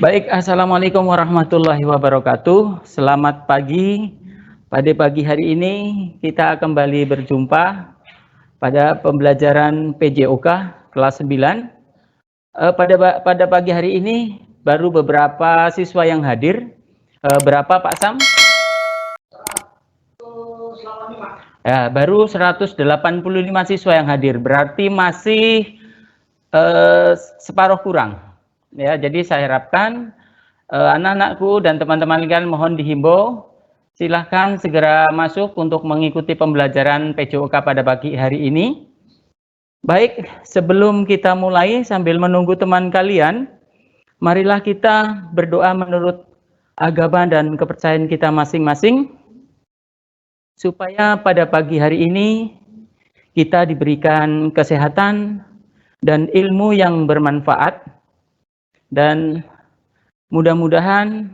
Baik, Assalamualaikum warahmatullahi wabarakatuh. Selamat pagi. Pada pagi hari ini kita kembali berjumpa pada pembelajaran PJOK kelas 9. Pada pagi hari ini baru beberapa siswa yang hadir. Berapa Pak Sam? Ya, baru 185 siswa yang hadir. Berarti masih separuh kurang. Ya, jadi saya harapkan anak-anakku dan teman-teman kalian mohon dihimbau, silahkan segera masuk untuk mengikuti pembelajaran PJOK pada pagi hari ini. Baik, sebelum kita mulai sambil menunggu teman kalian, marilah kita berdoa menurut agama dan kepercayaan kita masing-masing, supaya pada pagi hari ini kita diberikan kesehatan dan ilmu yang bermanfaat, dan mudah-mudahan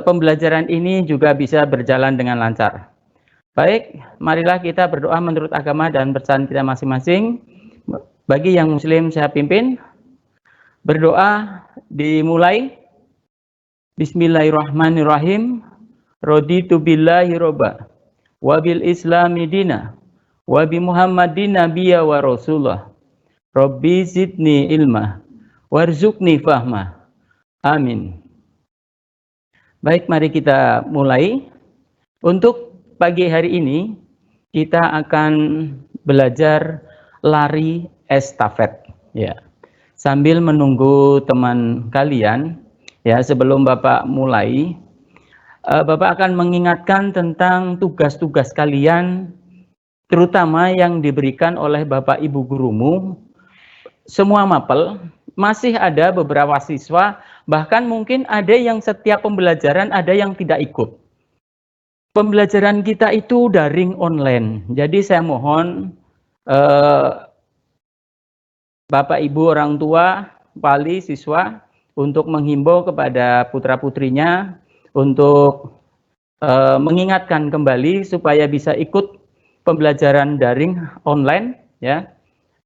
pembelajaran ini juga bisa berjalan dengan lancar. Baik, marilah kita berdoa menurut agama dan percayaan kita masing-masing. Bagi yang muslim saya pimpin. Berdoa dimulai. Bismillahirrahmanirrahim. Raditu billahi robba, wabil islami dina, wabi muhammadin nabiyya wa rasulullah. Rabbi zidni ilma, warzuqni fahma. Amin. Baik, mari kita mulai. Untuk pagi hari ini kita akan belajar lari estafet, ya. Sambil menunggu teman kalian, ya, sebelum Bapak mulai, Bapak akan mengingatkan tentang tugas-tugas kalian, terutama yang diberikan oleh Bapak Ibu gurumu. Semua mapel, masih ada beberapa siswa, bahkan mungkin ada yang setiap pembelajaran ada yang tidak ikut. Pembelajaran kita itu daring online, jadi saya mohon Bapak Ibu orang tua, wali, siswa untuk menghimbau kepada putra-putrinya untuk mengingatkan kembali supaya bisa ikut pembelajaran daring online, ya.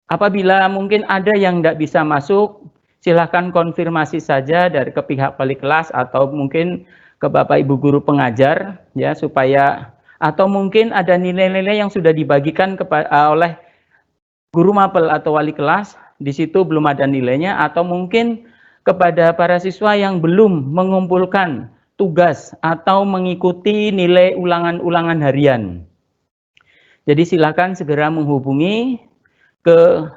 Apabila mungkin ada yang tidak bisa masuk, silahkan konfirmasi saja dari ke pihak wali kelas atau mungkin ke Bapak Ibu guru pengajar, ya, supaya, atau mungkin ada nilai-nilai yang sudah dibagikan oleh guru mapel atau wali kelas, di situ belum ada nilainya, atau mungkin kepada para siswa yang belum mengumpulkan tugas atau mengikuti nilai ulangan-ulangan harian. Jadi silakan segera menghubungi ke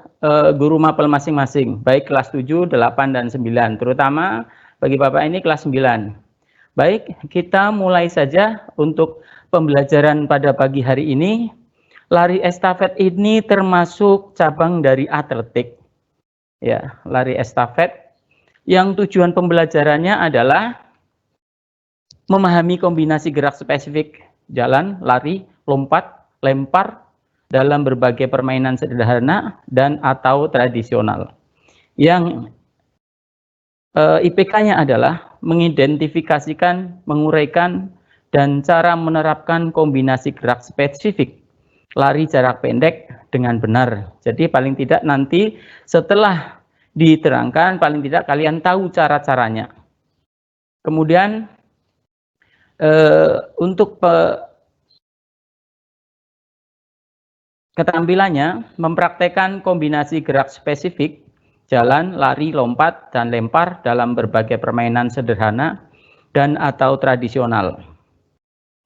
guru mapel masing-masing, baik kelas 7, 8, dan 9, terutama bagi Bapak ini kelas 9. Baik, kita mulai saja untuk pembelajaran pada pagi hari ini. Lari estafet ini termasuk cabang dari atletik. Ya, lari estafet yang tujuan pembelajarannya adalah memahami kombinasi gerak spesifik jalan, lari, lompat, lempar dalam berbagai permainan sederhana dan atau tradisional. Yang IPK-nya adalah mengidentifikasikan, menguraikan, dan cara menerapkan kombinasi gerak spesifik lari jarak pendek dengan benar. Jadi paling tidak nanti setelah diterangkan, paling tidak kalian tahu cara-caranya. Kemudian untuk keterampilannya mempraktekkan kombinasi gerak spesifik, jalan, lari, lompat, dan lempar dalam berbagai permainan sederhana dan atau tradisional.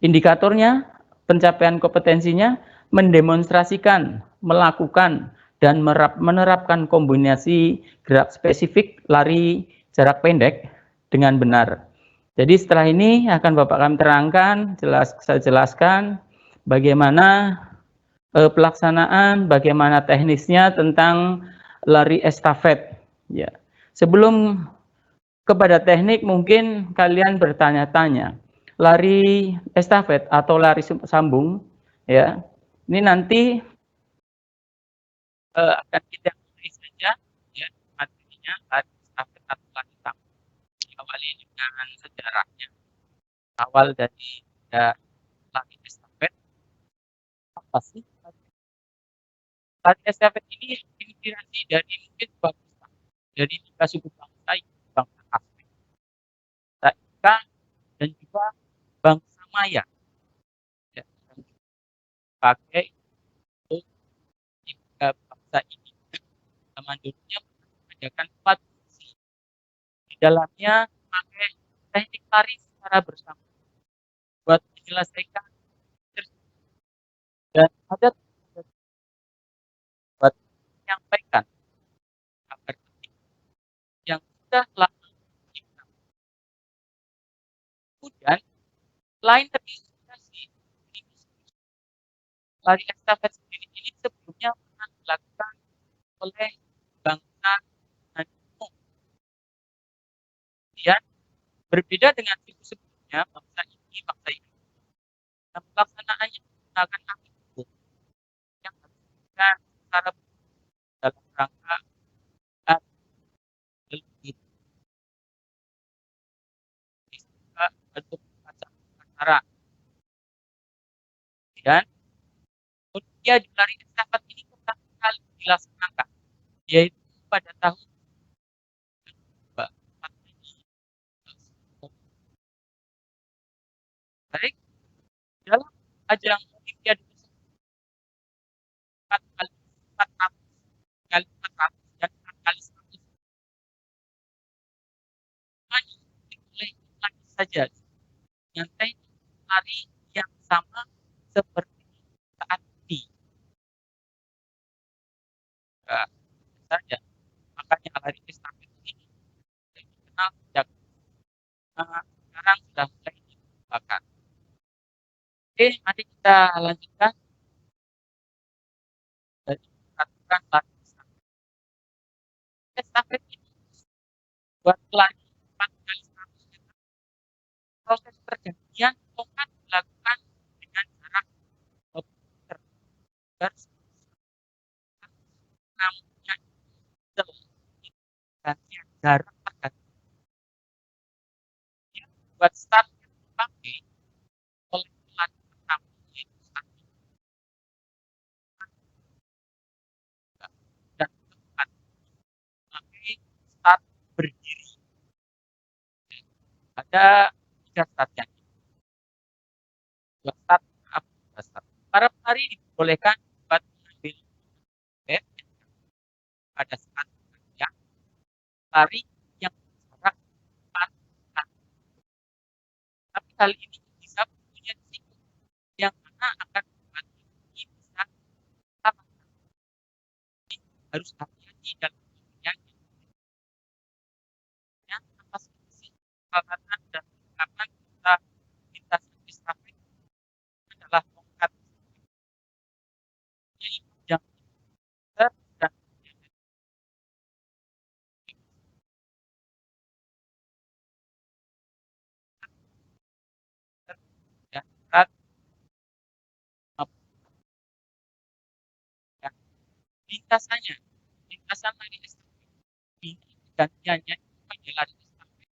Indikatornya, pencapaian kompetensinya, mendemonstrasikan, melakukan, dan menerapkan kombinasi gerak spesifik lari jarak pendek dengan benar. Jadi setelah ini akan Bapak kami terangkan, saya jelaskan bagaimana pelaksanaan, bagaimana teknisnya tentang lari estafet. Ya. Sebelum kepada teknik, mungkin kalian bertanya-tanya, lari estafet atau lari sambung, ya, ini nanti akan kita mulai saja, ya, materinya lari estafet atau lari sambung. Diawali dengan sejarahnya. Awal dari lari estafet, apa sih? Lari estafet ini terinspirasi dari mungkin dari tiga suku bangsa, bangsa Aztec, Amerika dan juga bangsa Maya. Ya, pakai untuk bangsa ini zaman dulunya mengadakan 4 fungsi. Di dalamnya pakai teknik tari secara bersama buat menyelesaikan dan ada buat menyampaikan kabar penting yang sudah lama kita. Kemudian lain terinspirasi lari estafet sendiri ini sebelumnya pernah dilakukan oleh bangsa Hanung. Kemudian berbeda dengan situs sebelumnya, bangsa ini dan pelaksanaannya menggunakan aktivitas yang dilakukan secara dalam rangka lebih bentuk acara. Dan usia di lari estafet ini pertama kali dilaksanakan, yaitu pada tahun 2004. Baik, dalam ajang Olimpiade tersebut 4 kali 400 kali 400 dan 4 kali 100 hanya oleh lagi saja dengan teknik lari yang sama seperti saat ini. Saja makanya lari estafet ini dikenal sejak sekarang sudah mulai digunakan. Oke, mari kita lanjutkan dari peraturan lari estafet. Estafet ini buat pelari 4 kali 100 meter. Proses pergantian tongkat dilakukan dengan jarak meter namanya gantian jarak pergantian. Buat start yang dipakai oleh pelari pertama yaitu start dan tempat pakai start berdiri. Ada 3 startnya. Buat start para pelari dibolehkan buat mengambil step pada saat yang lari yang jarak 4 kaki. Tapi kali ini bisa punya risiko yang mana akan membuat ini bisa sama. Harus hati-hati dalam pemilihan yang apa sih peralatan dan perlengkapan kita lintasan estafet adalah tongkat yang besar dan berat lintasannya lintasan lari estafet ini gantiannya pada lari estafet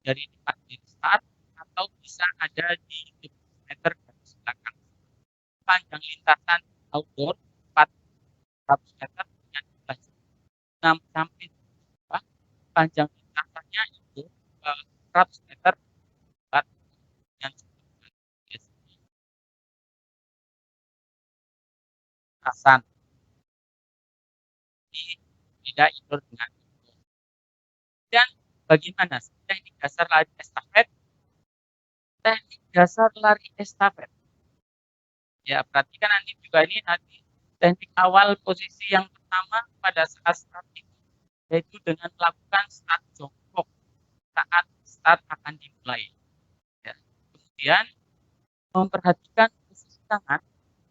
dari tempat di start atau bisa ada di meter garis belakang. Panjang lintasan outdoor 400 meter dengan 6 sampai 2. Panjang lintasannya itu 100 meter dengan lintasan. Ini tidak indoor dengan indoor. Dan bagaimana teknik dasar lari estafet? Teknik dasar lari estafet. Ya, perhatikan nanti juga ini nanti teknik awal posisi yang pertama pada saat start itu, yaitu dengan melakukan start jongkok saat start akan dimulai. Ya. Kemudian memperhatikan posisi tangan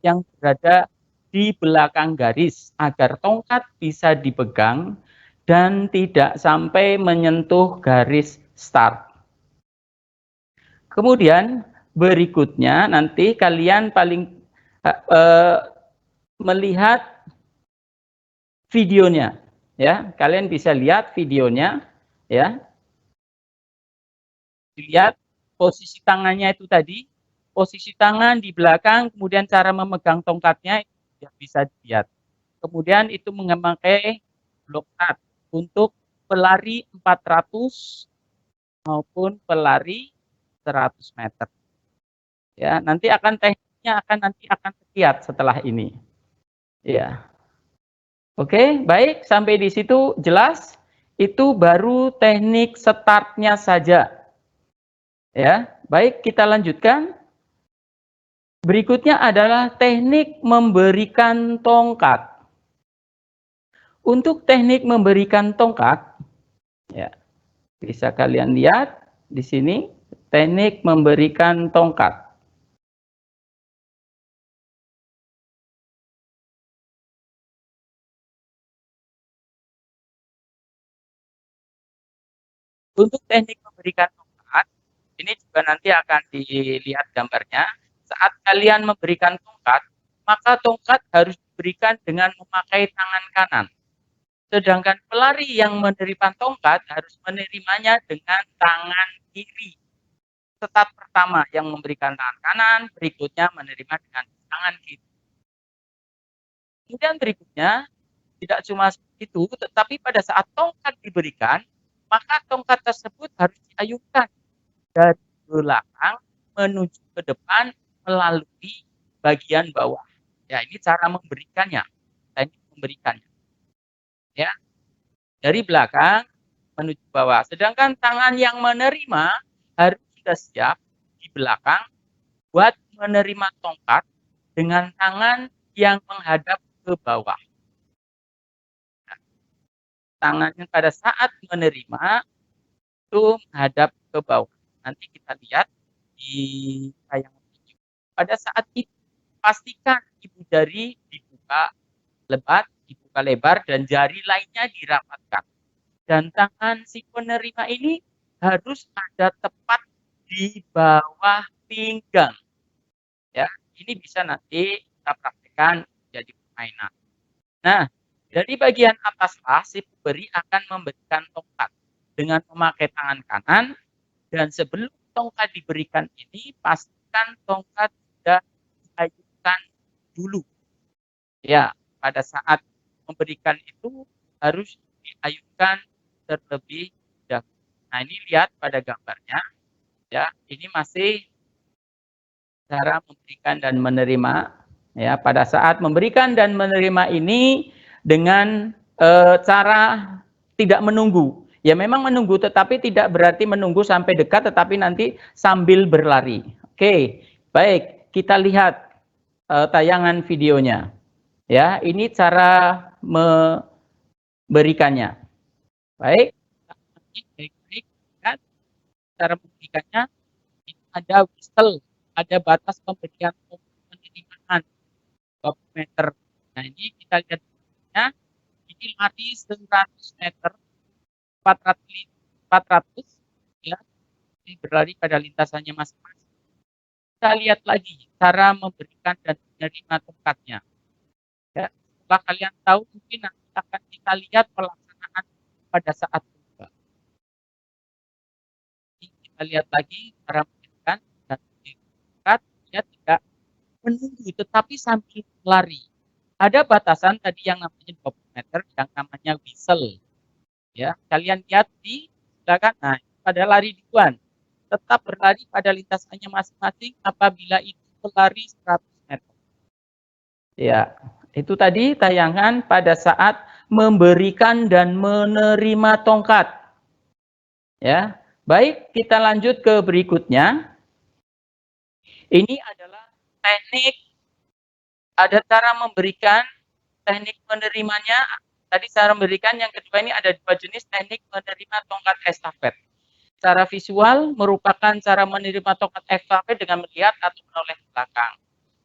yang berada di belakang garis agar tongkat bisa dipegang dan tidak sampai menyentuh garis start. Kemudian berikutnya nanti kalian melihat videonya, ya. Kalian bisa lihat videonya, ya. Dilihat posisi tangannya itu tadi, posisi tangan di belakang, kemudian cara memegang tongkatnya ya bisa dilihat. Kemudian itu memakai blok start untuk pelari 400 maupun pelari 100 meter. Ya, nanti tekniknya akan terlihat setelah ini. Ya. Oke, baik, sampai di situ jelas. Itu baru teknik startnya saja. Ya, baik, kita lanjutkan. Berikutnya adalah teknik memberikan tongkat. Untuk teknik memberikan tongkat, ya, bisa kalian lihat di sini, teknik memberikan tongkat. Untuk teknik memberikan tongkat, ini juga nanti akan dilihat gambarnya. Saat kalian memberikan tongkat, maka tongkat harus diberikan dengan memakai tangan kanan. Sedangkan pelari yang menerima tongkat harus menerimanya dengan tangan kiri. Start pertama yang memberikan tangan kanan, berikutnya menerima dengan tangan kiri. Kemudian berikutnya, tidak cuma itu, tetapi pada saat tongkat diberikan, maka tongkat tersebut harus diayunkan dari belakang menuju ke depan melalui bagian bawah. Ya, ini cara memberikannya. Teknik memberikannya. Ya, dari belakang menuju bawah. Sedangkan tangan yang menerima harus sudah siap di belakang buat menerima tongkat dengan tangan yang menghadap ke bawah. Nah, tangannya pada saat menerima itu menghadap ke bawah. Nanti kita lihat di tayangan video. Pada saat itu pastikan ibu jari dibuka lebar dan jari lainnya dirapatkan. Dan tangan si penerima ini harus ada tepat di bawah pinggang. Ya, ini bisa nanti kita praktekkan jadi permainan. Nah, dari bagian ataslah si pemberi akan memberikan tongkat dengan memakai tangan kanan, dan sebelum tongkat diberikan ini pastikan tongkat sudah diayunkan dulu. Ya, pada saat memberikan itu harus diayunkan terlebih dahulu. Nah, ini lihat pada gambarnya. Ya, ini masih cara memberikan dan menerima. Ya, pada saat memberikan dan menerima ini dengan cara tidak menunggu. Ya, memang menunggu, tetapi tidak berarti menunggu sampai dekat, tetapi nanti sambil berlari. Oke, baik, kita lihat tayangan videonya. Ya, ini cara memberikannya. Baik, baik-baik, kan? Cara memberikannya ada whistle, ada batas pemberian penerimaan 20 meter. Nah, ini kita lihat ya, ini lari 100 meter, 400 ya, ini berlari pada lintasannya masing-masing. Kita lihat lagi cara memberikan dan menerima tongkatnya. Ya, setelah kalian tahu, mungkin nanti akan kita lihat pelaksanaan pada saat berbuka. Ini kita lihat lagi cara memberikan dan tongkat, ya, tidak menunggu, tetapi sambil lari. Ada batasan tadi yang namanya 20 meter, yang namanya whistle. Ya, kalian lihat di belakang. Nah, pada lari duluan, tetap berlari pada lintasannya masing-masing apabila itu berlari 100 meter. Ya, itu tadi tayangan pada saat memberikan dan menerima tongkat. Ya, baik, kita lanjut ke berikutnya. Ini adalah teknik, ada cara memberikan, teknik menerimanya. Tadi cara memberikan, yang kedua ini ada dua jenis teknik menerima tongkat estafet. Cara visual merupakan cara menerima tongkat estafet dengan melihat atau menoleh ke belakang.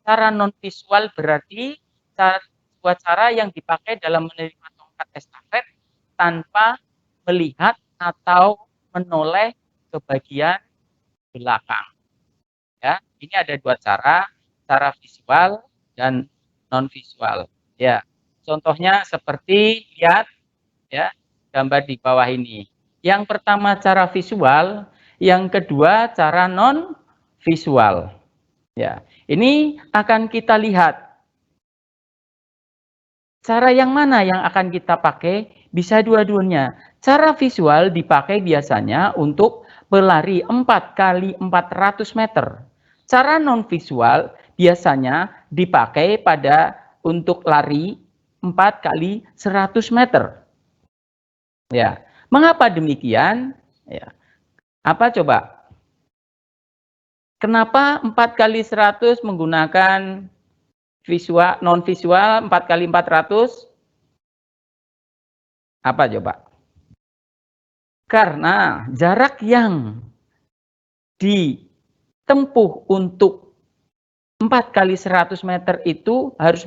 Cara non visual berarti sebuah cara yang dipakai dalam menerima tongkat estafet tanpa melihat atau menoleh ke bagian belakang. Ya, ini ada dua cara visual dan non visual. Ya, contohnya seperti lihat ya gambar di bawah ini. Yang pertama cara visual, yang kedua cara non visual. Ya, ini akan kita lihat. Cara yang mana yang akan kita pakai? Bisa dua-duanya. Cara visual dipakai biasanya untuk pelari 4 kali 400 meter. Cara non visual biasanya dipakai pada untuk lari 4 kali 100 meter. Ya, mengapa demikian? Ya. Apa coba? Kenapa 4 kali 100 menggunakan visual, non visual 4 kali 400? Apa coba? Karena jarak yang ditempuh untuk 4 kali 100 meter itu harus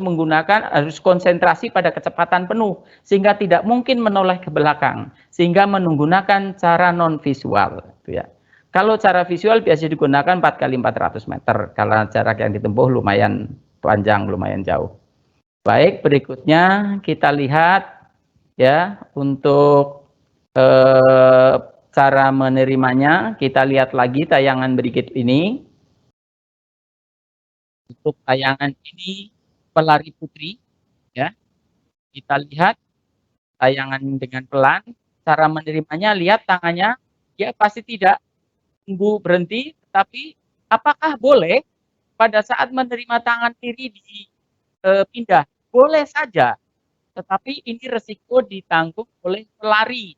konsentrasi pada kecepatan penuh, sehingga tidak mungkin menoleh ke belakang, sehingga menggunakan cara non visual. Ya. Kalau cara visual biasa digunakan 4 kali 400 meter, karena jarak yang ditempuh lumayan panjang, lumayan jauh. Baik, berikutnya kita lihat ya untuk cara menerimanya. Kita lihat lagi tayangan berikut ini. Untuk tayangan ini pelari putri, ya. Kita lihat tayangan dengan pelan. Cara menerimanya, lihat tangannya, dia pasti tidak tunggu berhenti, tapi apakah boleh pada saat menerima tangan kiri dipindah? Boleh saja, tetapi ini resiko ditanggung oleh pelari.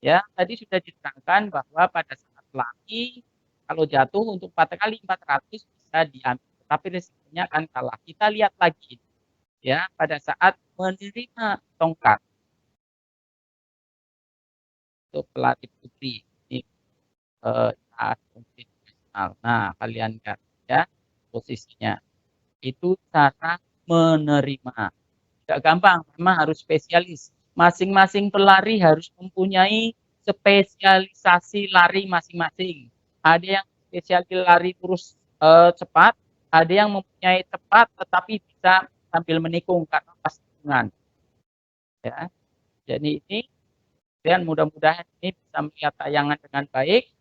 Ya, tadi sudah diterangkan bahwa pada saat lari, kalau jatuh untuk 4 kali 400 bisa diambil, tapi resikonya akan kalah. Kita lihat lagi, ya, pada saat menerima tongkat untuk pelari putri ini nah, kalian lihat ya posisinya. Itu cara menerima. Tidak gampang, memang harus spesialis. Masing-masing pelari harus mempunyai spesialisasi lari masing-masing. Ada yang spesialis lari terus cepat, ada yang mempunyai cepat tetapi bisa sambil menikung karena pastikan. Ya, jadi ini dan mudah-mudahan ini bisa melihat tayangan dengan baik.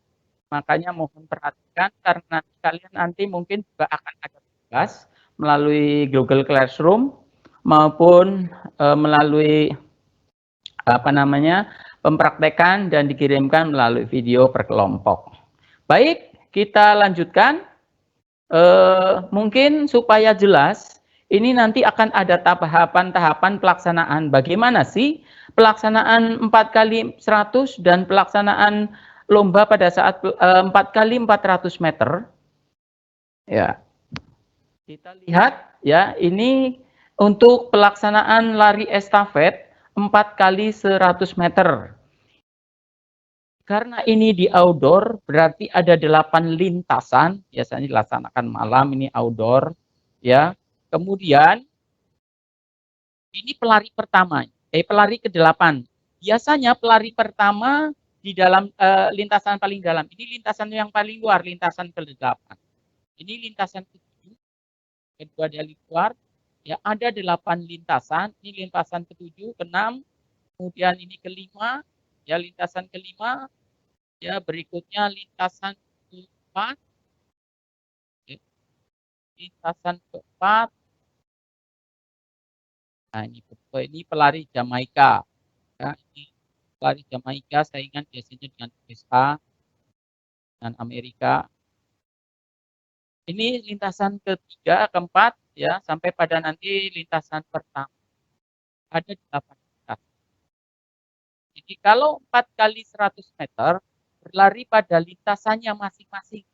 Makanya mohon perhatikan karena kalian nanti mungkin juga akan ada tugas melalui Google Classroom maupun melalui pempraktekan dan dikirimkan melalui video per kelompok. Baik, kita lanjutkan. Mungkin supaya jelas, ini nanti akan ada tahapan-tahapan pelaksanaan. Bagaimana sih pelaksanaan 4 kali 100 dan pelaksanaan lomba pada saat 4 kali 400 meter? Ya, kita lihat ya, ini untuk pelaksanaan lari estafet 4 kali 100 meter. Karena ini di outdoor, berarti ada 8 lintasan, biasanya dilaksanakan malam, ini outdoor, ya. Kemudian, ini pelari pertama, pelari ke-8. Biasanya pelari pertama di dalam lintasan paling dalam, ini lintasan yang paling luar, lintasan ke-8. Ini lintasan ke-7, kedua dari luar, ya ada 8 lintasan, ini lintasan ke-7, ke-6, kemudian ini ke-5, ya lintasan ke-5, ya berikutnya lintasan ke-4, lintasan ke-4. Nah ini pelari Jamaika, ya, ini pelari Jamaika saingan biasanya dengan USA dan Amerika. Ini lintasan ke-3, ke-4, ya sampai pada nanti lintasan pertama ada 8 lintasan. Jadi kalau 4 kali 100 meter berlari pada lintasannya masing-masing,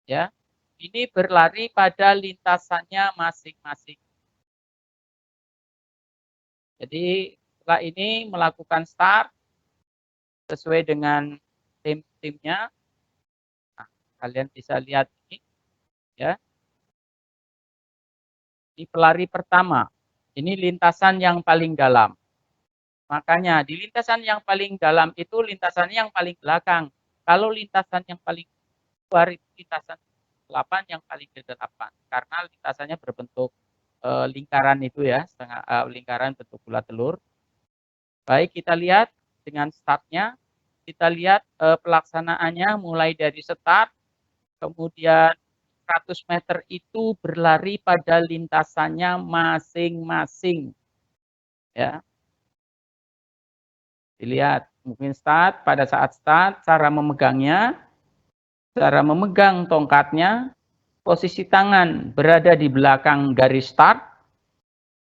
ya. Ini berlari pada lintasannya masing-masing. Jadi setelah ini melakukan start sesuai dengan tim-timnya. Nah, kalian bisa lihat ini, ya. Ini pelari pertama. Ini lintasan yang paling dalam. Makanya di lintasan yang paling dalam itu lintasan yang paling belakang. Kalau lintasan yang paling luar itu lintasan 8 yang paling ke 8. Karena lintasannya berbentuk lingkaran itu ya, setengah lingkaran bentuk bulat telur. Baik, kita lihat dengan startnya. Kita lihat pelaksanaannya mulai dari start, kemudian 100 meter itu berlari pada lintasannya masing-masing. Ya. Dilihat Mungkin start, pada saat start, cara memegangnya, cara memegang tongkatnya, posisi tangan berada di belakang garis start,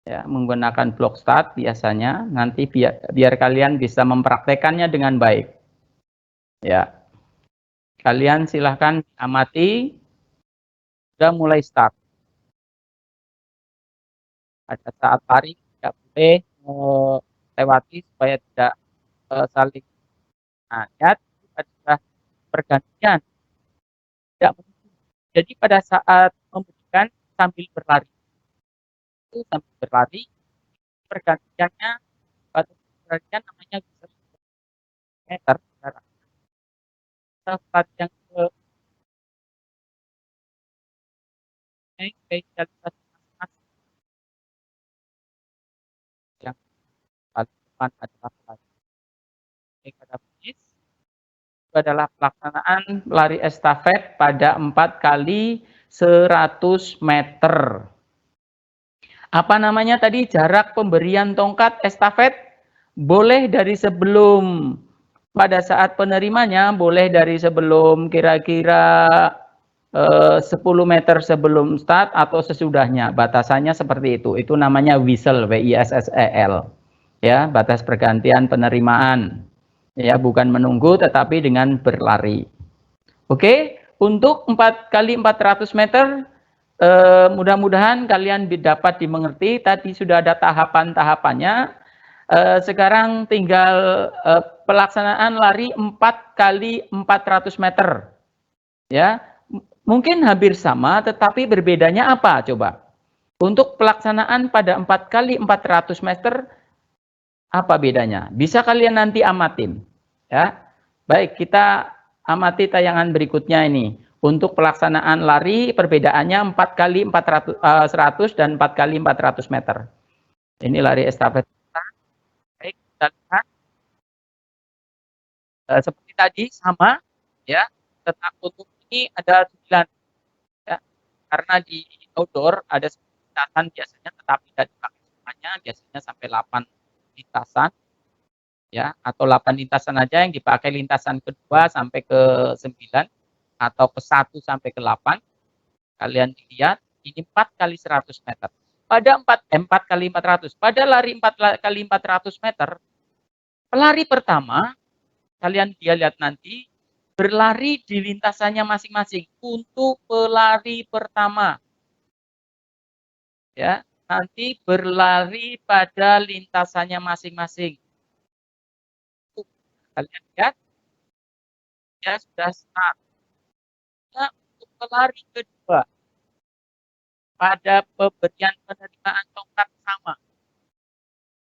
ya, menggunakan blok start biasanya. Nanti biar kalian bisa mempraktekannya dengan baik. Ya, kalian silahkan amati, sudah mulai start. Pada saat lari tidak boleh melewati supaya tidak saling. Nah, lihat pada pergantian tidak menunggu. Jadi pada saat memberikan sambil berlari, itu sambil berlari pergantiannya pada pergantian namanya meter. Saat yang ke spesialisasi masing-masing, yang paling depan adalah pelari pada finish, itu adalah pelaksanaan lari estafet pada 4 kali 100 meter. Apa namanya tadi? Jarak pemberian tongkat estafet boleh dari sebelum, pada saat penerimanya boleh dari sebelum kira-kira 10 meter sebelum start atau sesudahnya. Batasannya seperti itu. Itu namanya whistle, WISSEL. Ya, batas pergantian penerimaan. Ya, bukan menunggu tetapi dengan berlari. Oke, untuk 4 kali 400 meter mudah-mudahan kalian dapat dimengerti. Tadi sudah ada tahapan-tahapannya. Sekarang tinggal pelaksanaan lari 4 kali 400 meter. Ya, mungkin hampir sama, tetapi berbedanya apa coba? Untuk pelaksanaan pada 4 kali 400 meter, apa bedanya? Bisa kalian nanti amatin. Ya, baik, kita amati tayangan berikutnya ini. Untuk pelaksanaan lari, perbedaannya 4 kali 400, 100 dan 4 kali 400 meter. Ini lari estafet. Baik, kita lihat. Seperti tadi, sama. Ya, tetap untuk ini ada 9. Ya, karena di outdoor ada lintasan biasanya, tetapi tidak dipakai semuanya, biasanya sampai 8 lintasan. Ya, atau 8 lintasan aja, yang dipakai lintasan kedua sampai ke 9 atau ke 1 sampai ke 8. Kalian lihat ini 4 kali 100 meter. Pada 4 kali 400, pada lari 4 kali 400 meter, pelari pertama kalian lihat nanti berlari di lintasannya masing-masing untuk pelari pertama. Ya, nanti berlari pada lintasannya masing-masing. Kalian lihat, ya sudah start. Ya, untuk pelari kedua, pada pemberian penerimaan tongkat sama.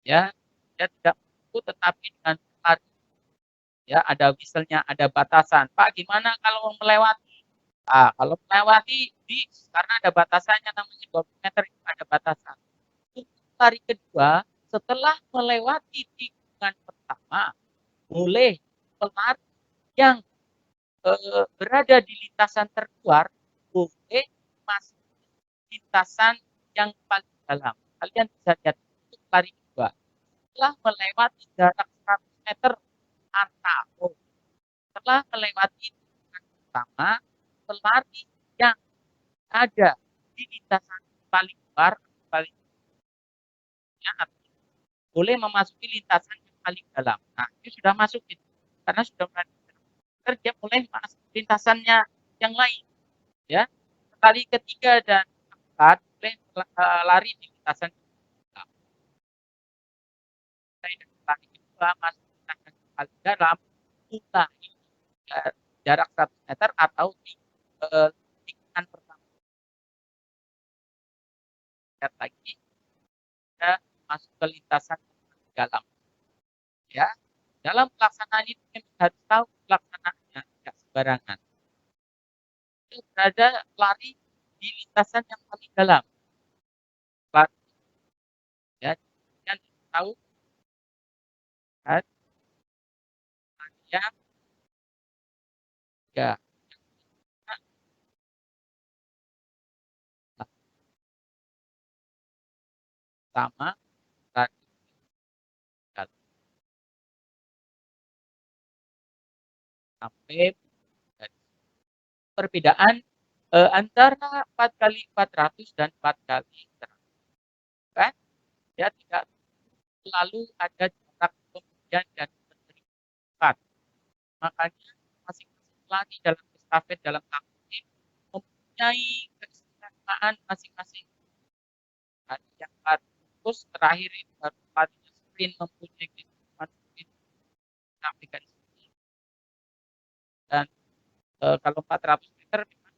Ya, dia tidak menunggu tetapi dengan pelari. Ya, ada whistle-nya, ada batasan. Pak, gimana kalau melewati? Kalau melewati, karena ada batasannya namanya 20 meter, itu ada batasan. Untuk lari kedua, setelah melewati tikungan pertama, boleh pelari yang berada di lintasan terluar boleh masuk lintasan yang paling dalam. Kalian bisa lihat untuk lari kedua. Setelah melewati jarak 100 meter atau setelah melewati tikungan pertama, pelari yang ada di lintasan paling luar, paling boleh memasuki lintasan yang paling dalam. Nah, ini sudah masuk itu. Karena sudah dia boleh masuk lintasannya yang lain. Ya, kali ketiga dan keempat boleh lari di lintasan lari kedua masuk lintasan yang paling dalam, mulai jarak 100 meter atau di tikungan pertama. Lihat lagi, kita masuk ke lintasan yang paling dalam. Ya, dalam pelaksanaan itu harus tahu pelaksanaannya, tidak sembarangan. Berada lari di lintasan yang paling dalam. Lari, ya, dan tahu kan, yang ya, pertama lari sampai perbedaan antara 4 kali 400 dan 4 kali 100. Kan? Ya, tidak selalu ada jarak pemberian dan penerimaan. Makanya masing-masing pelatih dalam estafet dalam tahun ini mempunyai keistimewaan masing-masing. Ada yang terus terakhir itu baru pelatihnya sprint mempunyai keistimewaan sprint menyampaikan dan kalau 400 meter memang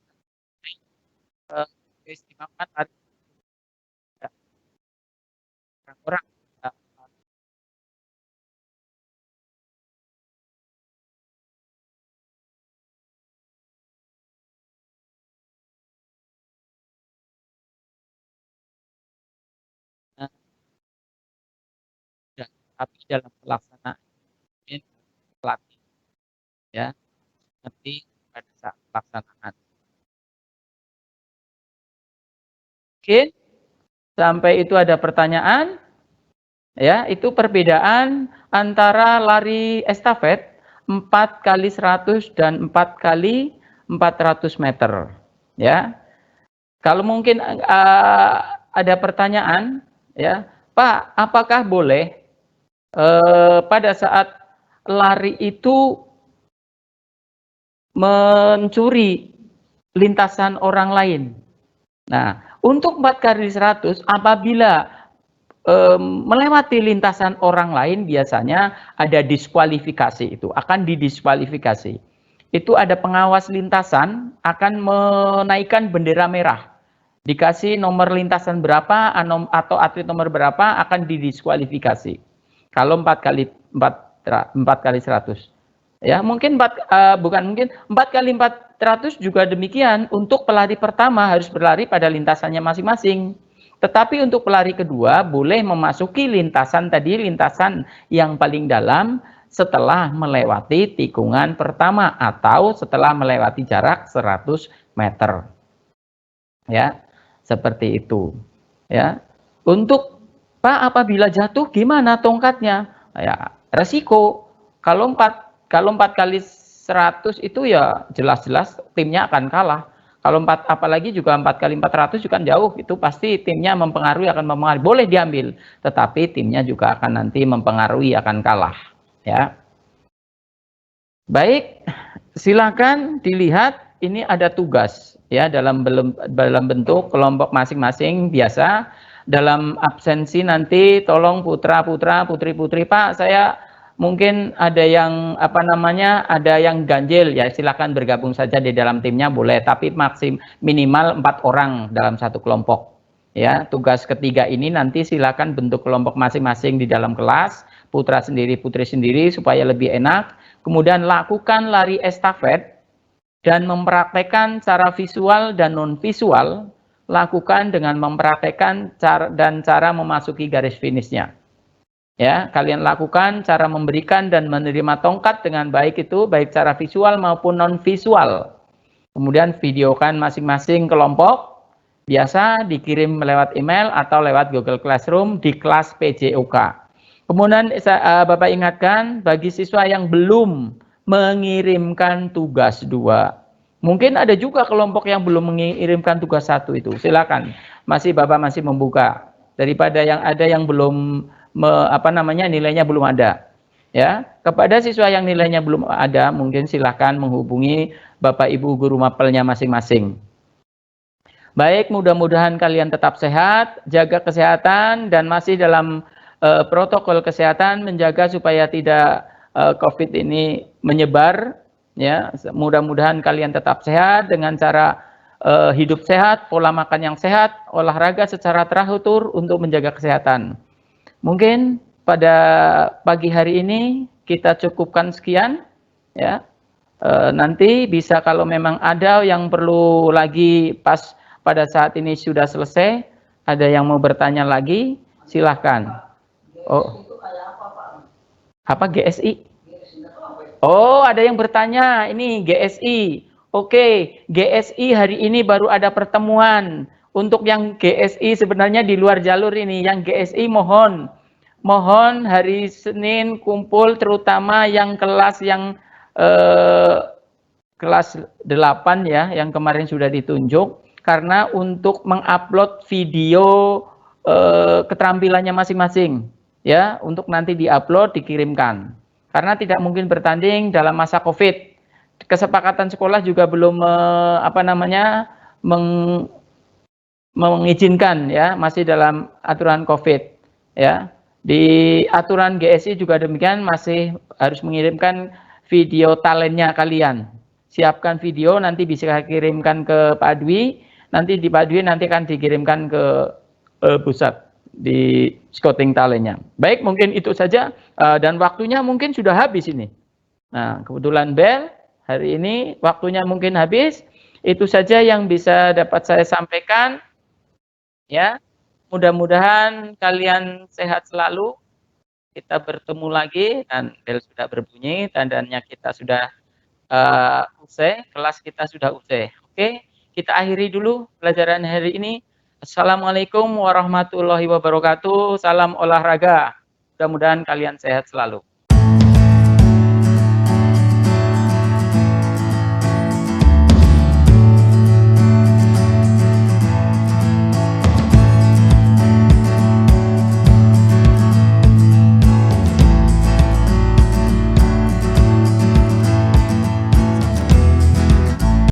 keistimewaan ada orang-orang. Tapi dalam pelaksanaan pelatih ya nanti pada saat pelaksanaan. Oke, sampai itu ada pertanyaan ya, itu perbedaan antara lari estafet 4 kali 100 dan 4 kali 400 meter ya. Kalau mungkin ada pertanyaan ya, Pak, apakah boleh pada saat lari itu mencuri lintasan orang lain? Nah, untuk 4 kali 100 apabila melewati lintasan orang lain biasanya ada diskualifikasi, itu akan didiskualifikasi. Itu ada pengawas lintasan akan menaikkan bendera merah. Dikasih nomor lintasan berapa atau atlet nomor berapa akan didiskualifikasi. Kalau 4 kali 100. Ya, mungkin 4 kali 400 juga demikian. Untuk pelari pertama harus berlari pada lintasannya masing-masing. Tetapi untuk pelari kedua boleh memasuki lintasan yang paling dalam setelah melewati tikungan pertama atau setelah melewati jarak 100 meter. Ya, seperti itu. Ya. Untuk Pak, apabila jatuh gimana tongkatnya? Ya, resiko. Kalau 4 kali 100 itu ya jelas-jelas timnya akan kalah. Kalau apalagi juga 4 kali 400 juga jauh, itu pasti timnya akan mempengaruhi. Boleh diambil, tetapi timnya juga akan nanti mempengaruhi, akan kalah. Ya. Baik, silakan dilihat, ini ada tugas ya dalam bentuk kelompok masing-masing biasa. Dalam absensi nanti tolong putra-putra, putri-putri, Pak, saya mungkin ada yang ada yang ganjil ya, silakan bergabung saja di dalam timnya boleh, tapi minimal 4 orang dalam satu kelompok ya. Tugas ketiga ini nanti silakan bentuk kelompok masing-masing di dalam kelas, putra sendiri putri sendiri supaya lebih enak. Kemudian lakukan lari estafet dan mempraktekkan cara visual dan non visual, lakukan dengan mempraktekkan cara memasuki garis finishnya. Ya, kalian lakukan cara memberikan dan menerima tongkat dengan baik itu, baik cara visual maupun non visual. Kemudian videokan masing-masing kelompok, biasa dikirim lewat email atau lewat Google Classroom di kelas PJOK. Kemudian Bapak ingatkan bagi siswa yang belum mengirimkan tugas 2. Mungkin ada juga kelompok yang belum mengirimkan tugas 1 itu. Silakan. Bapak masih membuka. Daripada yang ada yang belum nilainya belum ada. Ya, kepada siswa yang nilainya belum ada, mungkin silakan menghubungi Bapak Ibu guru mapelnya masing-masing. Baik, mudah-mudahan kalian tetap sehat, jaga kesehatan dan masih dalam protokol kesehatan, menjaga supaya tidak COVID ini menyebar. Ya, mudah-mudahan kalian tetap sehat dengan cara hidup sehat, pola makan yang sehat, olahraga secara teratur untuk menjaga kesehatan. Mungkin pada pagi hari ini kita cukupkan sekian ya. Nanti bisa kalau memang ada yang perlu lagi pas pada saat ini sudah selesai, ada yang mau bertanya lagi, silahkan. Oh, apa GSI? Oh, ada yang bertanya, ini GSI. Oke, GSI hari ini baru ada pertemuan. Untuk yang GSI sebenarnya di luar jalur ini, yang GSI mohon hari Senin kumpul, terutama yang kelas yang eh, kelas 8 ya, yang kemarin sudah ditunjuk, karena untuk mengupload video keterampilannya masing-masing, ya, untuk nanti diupload, dikirimkan. Karena tidak mungkin bertanding dalam masa COVID. Kesepakatan sekolah juga belum mengizinkan, ya, masih dalam aturan COVID, ya. Di aturan GSI juga demikian, masih harus mengirimkan video talentnya kalian. Siapkan video, nanti bisa kirimkan ke Pak Dwi, nanti di Pak Dwi nanti akan dikirimkan ke pusat di scouting talentnya. Baik, mungkin itu saja, dan waktunya mungkin sudah habis ini. Nah, kebetulan Bel, hari ini waktunya mungkin habis. Itu saja yang bisa dapat saya sampaikan, ya. Mudah-mudahan kalian sehat selalu. Kita bertemu lagi, dan bel sudah berbunyi, tandanya kita sudah usai, kelas kita sudah usai. Oke, kita akhiri dulu pelajaran hari ini. Assalamualaikum warahmatullahi wabarakatuh. Salam olahraga. Mudah-mudahan kalian sehat selalu.